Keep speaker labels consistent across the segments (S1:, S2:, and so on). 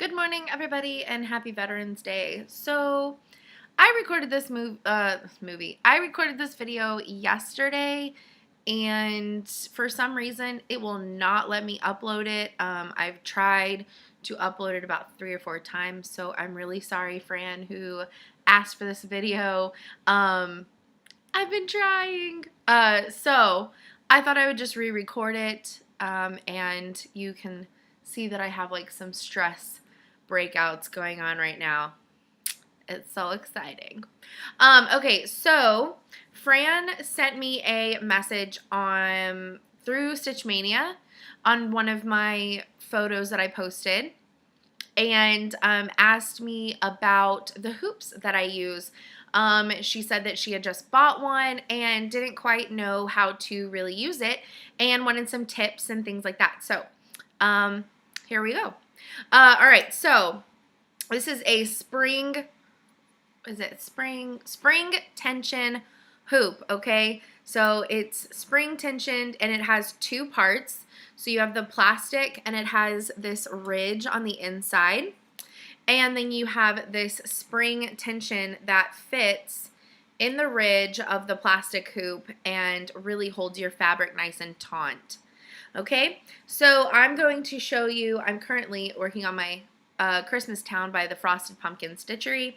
S1: Good morning, everybody, and happy Veterans Day. So, I recorded this I recorded this video yesterday, and for some reason, it will not let me upload it. I've tried to upload it about 3 or 4 times, so I'm really sorry, Fran, who asked for this video. I've been trying. So I thought I would just re-record it, and you can see that I have like some stress breakouts going on right now. It's so exciting. Okay, so Fran sent me a message on through Stitch Mania on one of my photos that I posted, and asked me about the hoops that I use. She said that she had just bought one and didn't quite know how to really use it and wanted some tips and things like that. So here we go. All right, so this is a spring tension hoop, okay? So it's spring tensioned and it has 2 parts. So you have the plastic and it has this ridge on the inside. And then you have this spring tension that fits in the ridge of the plastic hoop and really holds your fabric nice and taut. Okay, so I'm going to show you, I'm currently working on my Christmas Town by the Frosted Pumpkin Stitchery.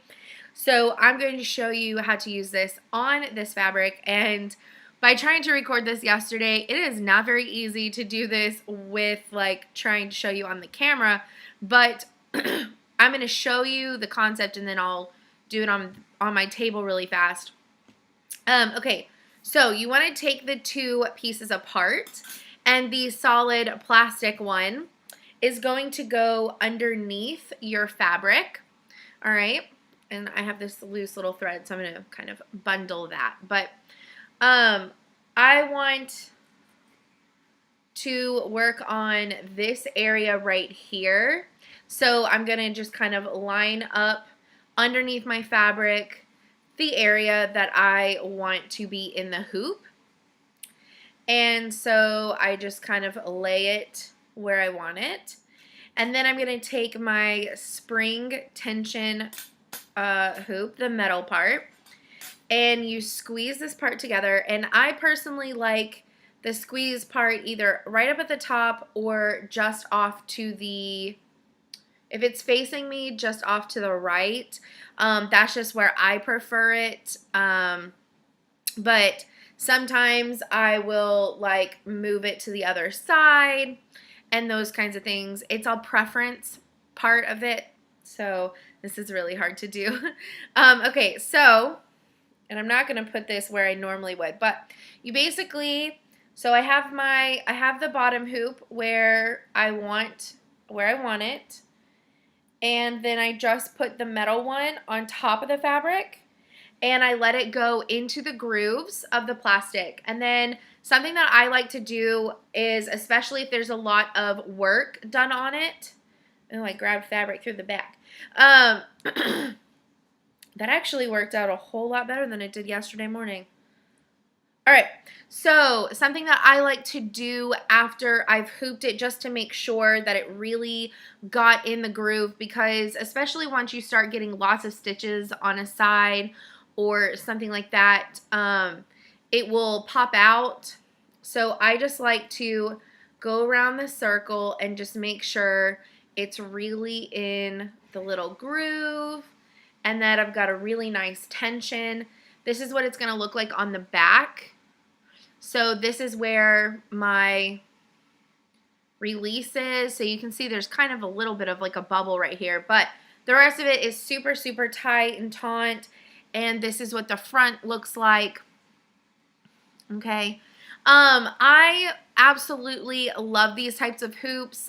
S1: So I'm going to show you how to use this on this fabric, and by trying to record this yesterday, it is not very easy to do this with like trying to show you on the camera, but I'm going to show you the concept and then I'll do it on my table really fast. Okay, so you want to take the 2 pieces apart, and the solid plastic one is going to go underneath your fabric. All right, and I have this loose little thread, so I'm going to kind of bundle that. But I want to work on this area right here. So I'm going to just kind of line up underneath my fabric the area that I want to be in the hoop. And so I just kind of lay it where I want it. And then I'm going to take my spring tension hoop, the metal part, and you squeeze this part together. And I personally like the squeeze part either right up at the top or just off to the, if it's facing me, just off to the right. That's just where I prefer it. But sometimes I will like move it to the other side and those kinds of things. It's all preference part of it. So this is really hard to do. Okay, so, and I'm not going to put this where I normally would, but you basically, so I have the bottom hoop where I want it. And then I just put the metal one on top of the fabric, and I let it go into the grooves of the plastic. And then something that I like to do is, especially if there's a lot of work done on it, and I grabbed fabric through the back. That actually worked out a whole lot better than it did yesterday morning. All right, so something that I like to do after I've hooped it, just to make sure that it really got in the groove, because especially once you start getting lots of stitches on a side or something like that, it will pop out. So I just like to go around the circle and just make sure it's really in the little groove and that I've got a really nice tension. This is what it's going to look like on the back. So this is where my release is. So you can see there's kind of a little bit of like a bubble right here, but the rest of it is super, super tight and taut. And this is what the front looks like. Okay. I absolutely love these types of hoops.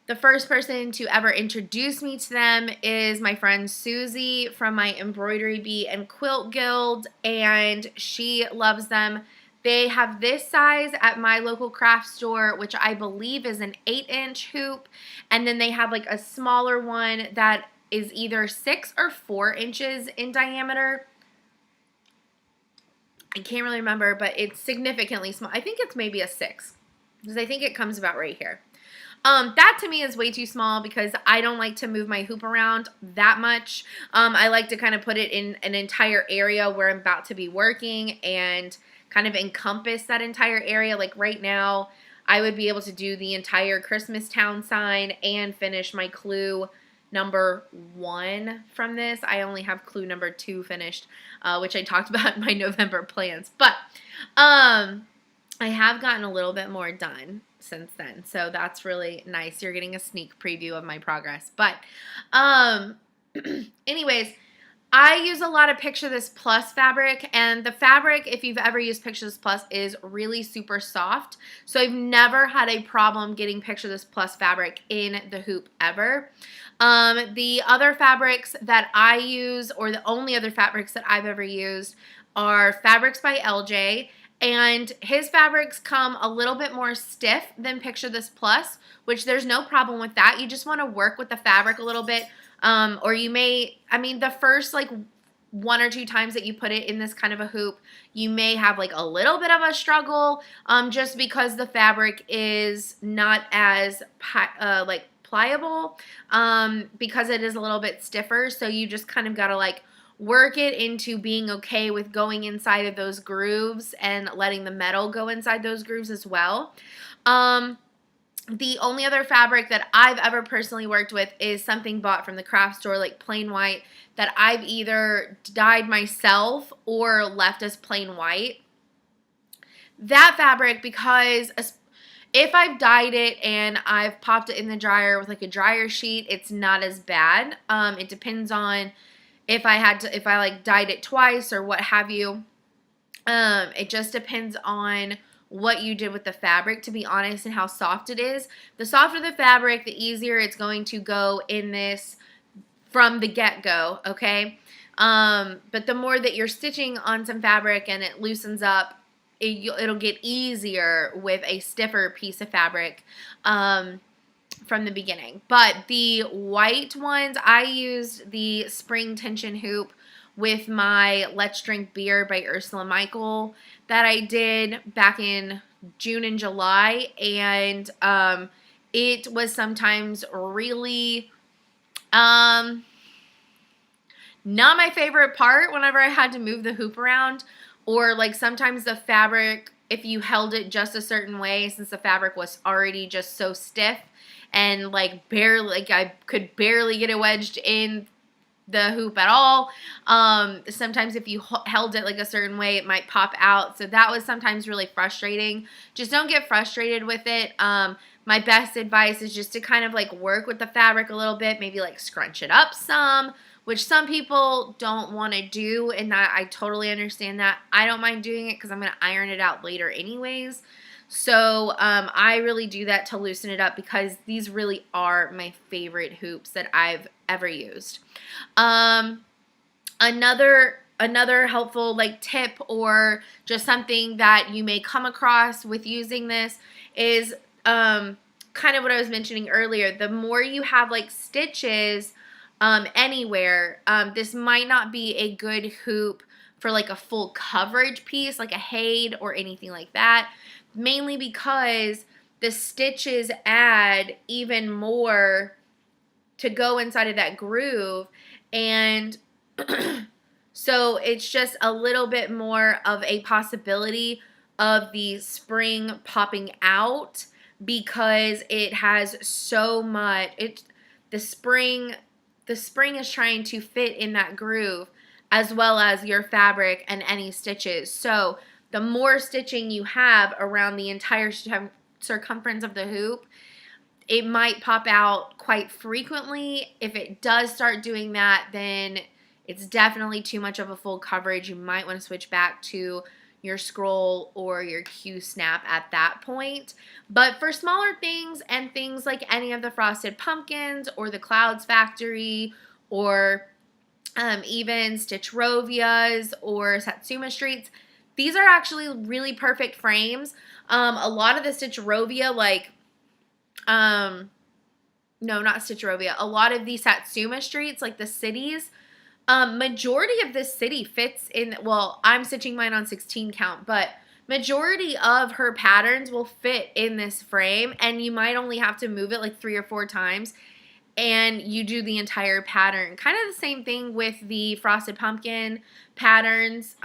S1: The first person to ever introduce me to them is my friend Susie from my Embroidery Bee and Quilt Guild, and she loves them. They have this size at my local craft store, which I believe is an 8-inch hoop, and then they have like a smaller one that is either 6 or 4 inches in diameter. I can't really remember, but it's significantly small. I think it's maybe a 6, because I think it comes about right here. That to me is way too small because I don't like to move my hoop around that much. I like to kind of put it in an entire area where I'm about to be working and kind of encompass that entire area. Like right now, I would be able to do the entire Christmas town sign and finish my clue number 1 from this. I only have clue number 2 finished, which I talked about in my November plans. But I have gotten a little bit more done since then, so that's really nice. You're getting a sneak preview of my progress. But anyways, I use a lot of Picture This Plus fabric, and the fabric, if you've ever used Picture This Plus, is really super soft. So I've never had a problem getting Picture This Plus fabric in the hoop ever. The other fabrics that I use, or the only other fabrics that I've ever used, are Fabrics by LJ. And his fabrics come a little bit more stiff than Picture This Plus, which there's no problem with that. You just want to work with the fabric a little bit. Or you may, I mean, the first like 1 or 2 times that you put it in this kind of a hoop, you may have like a little bit of a struggle, just because the fabric is not as like pliable, because it is a little bit stiffer. So you just kind of got to like work it into being okay with going inside of those grooves and letting the metal go inside those grooves as well. The only other fabric that I've ever personally worked with is something bought from the craft store, like plain white, that I've either dyed myself or left as plain white. That fabric, because if I've dyed it and I've popped it in the dryer with like a dryer sheet, it's not as bad. It depends on if I like dyed it twice or what have you. It just depends on what you did with the fabric, to be honest, and how soft it is. The softer the fabric, the easier it's going to go in this from the get-go, okay? But the more that you're stitching on some fabric and it loosens up, it'll get easier with a stiffer piece of fabric from the beginning. But the white ones, I used the Spring Tension Hoop with my Let's Drink Beer by Ursula Michael that I did back in June and July, and it was sometimes really not my favorite part whenever I had to move the hoop around, or like sometimes the fabric, if you held it just a certain way, since the fabric was already just so stiff and like barely, like I could barely get it wedged in the hoop at all. Sometimes if you held it like a certain way, it might pop out. So that was sometimes really frustrating. Just don't get frustrated with it. My best advice is just to kind of like work with the fabric a little bit, maybe like scrunch it up some, which some people don't want to do, and that I totally understand that. I don't mind doing it because I'm going to iron it out later anyways. So I really do that to loosen it up because these really are my favorite hoops that I've ever used. Another helpful like tip or just something that you may come across with using this is kind of what I was mentioning earlier. The more you have like stitches anywhere, this might not be a good hoop for like a full coverage piece like a Haid or anything like that, mainly because the stitches add even more to go inside of that groove, and so it's just a little bit more of a possibility of the spring popping out because it has so much, the spring is trying to fit in that groove as well as your fabric and any stitches. So the more stitching you have around the entire circumference of the hoop, it might pop out quite frequently. If it does start doing that, then it's definitely too much of a full coverage. You might want to switch back to your scroll or your Q-snap at that point. But for smaller things and things like any of the Frosted Pumpkins or the Clouds Factory or even Stitchrovias or Satsuma Streets, these are actually really perfect frames. A lot of the Stitchrovia, like, no, not Stitchrovia, a lot of the Satsuma Streets, like the cities, majority of this city fits in, well, I'm stitching mine on 16 count, but majority of her patterns will fit in this frame, and you might only have to move it like 3 or 4 times and you do the entire pattern. Kind of the same thing with the frosted pumpkin patterns.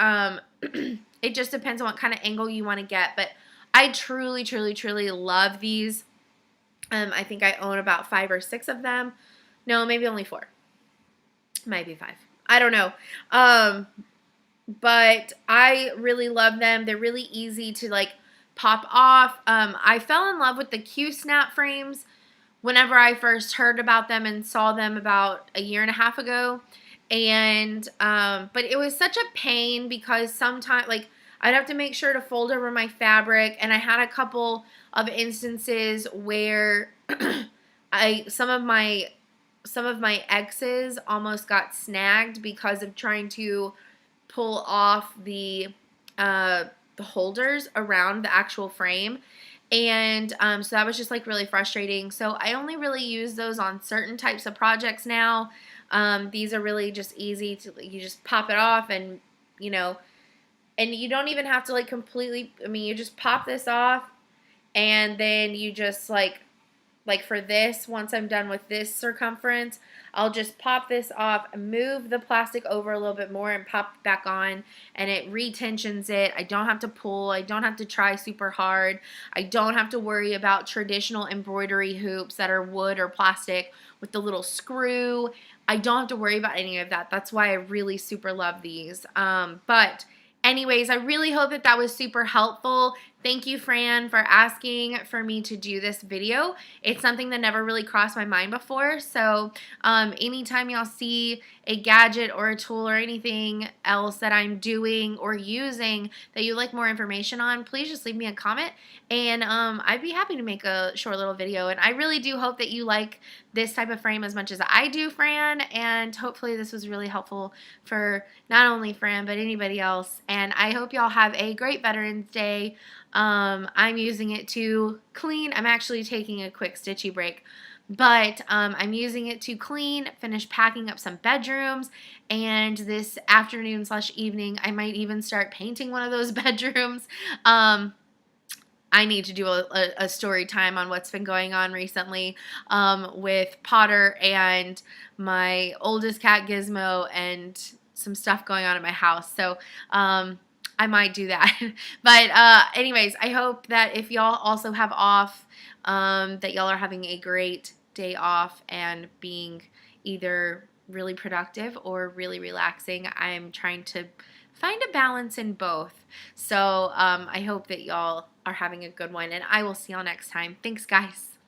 S1: It just depends on what kind of angle you want to get, but I truly, truly, truly love these. I think I own about 5 or 6 of them. No, maybe only 4. Might be 5. I don't know. But I really love them. They're really easy to like pop off. I fell in love with the Q-snap frames whenever I first heard about them and saw them about a year and a half ago. And but it was such a pain because sometimes like I'd have to make sure to fold over my fabric, and I had a couple of instances where some of my X's almost got snagged because of trying to pull off the holders around the actual frame. And so that was just like really frustrating. So I only really use those on certain types of projects now. These are really just easy to, you just pop it off, and you know, and you don't even have to like completely, I mean, you just pop this off, and then you just like for this, once I'm done with this circumference, I'll just pop this off, move the plastic over a little bit more, and pop it back on, and it retensions it. I don't have to pull. I don't have to try super hard. I don't have to worry about traditional embroidery hoops that are wood or plastic with the little screw. I don't have to worry about any of that. That's why I really super love these. But anyways, I really hope that was super helpful. Thank you, Fran, for asking for me to do this video. It's something that never really crossed my mind before. So anytime y'all see a gadget or a tool or anything else that I'm doing or using that you'd like more information on, please just leave me a comment, and I'd be happy to make a short little video. And I really do hope that you like this type of frame as much as I do, Fran, and hopefully this was really helpful for not only Fran but anybody else. And I hope y'all have a great Veterans Day. I'm using it to clean. I'm actually taking a quick stitchy break, but I'm using it to clean, finish packing up some bedrooms, and this afternoon / evening I might even start painting one of those bedrooms. I need to do a story time on what's been going on recently with Potter and my oldest cat Gizmo and some stuff going on at my house. So I might do that. But anyways, I hope that if y'all also have off, that y'all are having a great day off and being either really productive or really relaxing. I'm trying to find a balance in both. So I hope that y'all are having a good one, and I will see y'all next time. Thanks, guys.